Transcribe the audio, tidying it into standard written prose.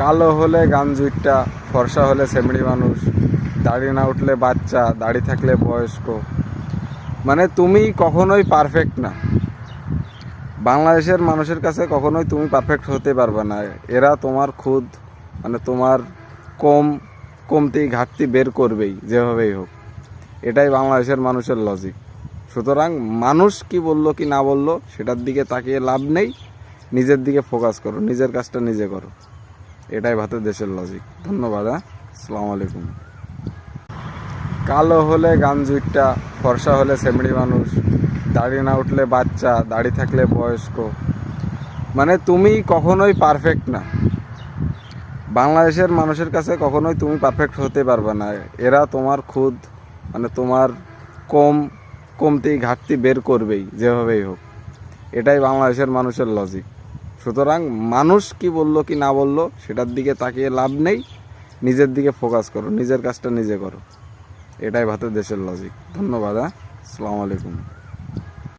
কালো হলে গাঞ্জুইটটা, ফর্সা হলে সেমড়ি মানুষ, দাড়ি না উঠলে বাচ্চা, দাড়ি থাকলে বয়স্ক। মানে তুমি কখনোই পারফেক্ট না। বাংলাদেশের মানুষের কাছে কখনোই তুমি পারফেক্ট হতে পারবে না। এরা তোমার খুদ মানে তোমার কমতি ঘাটতি বের করবেই যেভাবেই হোক। এটাই বাংলাদেশের মানুষের লজিক। সুতরাং মানুষ কি বললো কি না বললো সেটার দিকে তাকিয়ে লাভ নেই, নিজের দিকে ফোকাস করো, নিজের কাজটা নিজে করো। এটাই ভারতের দেশের লজিক। ধন্যবাদ। আসসালামু আলাইকুম। কালো হলে গাঞ্জুইটটা, ফর্সা হলে সেমড়ি মানুষ, দাড়ি না উঠলে বাচ্চা, দাড়ি থাকলে বয়স্ক। মানে তুমি কখনোই পারফেক্ট না। বাংলাদেশের মানুষের কাছে কখনোই তুমি পারফেক্ট হতে পারবে না। এরা তোমার খুদ মানে তোমার কমতি ঘাটতি বের করবেই যেভাবেই হোক। এটাই বাংলাদেশের মানুষের লজিক। সুতরাং মানুষ কি বললো কি না বললো সেটার দিকে তাকিয়ে লাভ নেই, নিজের দিকে ফোকাস করো, নিজের কাজটা নিজে করো। এটাই ভারতের দেশের লজিক। ধন্যবাদ। আসসালামু আলাইকুম।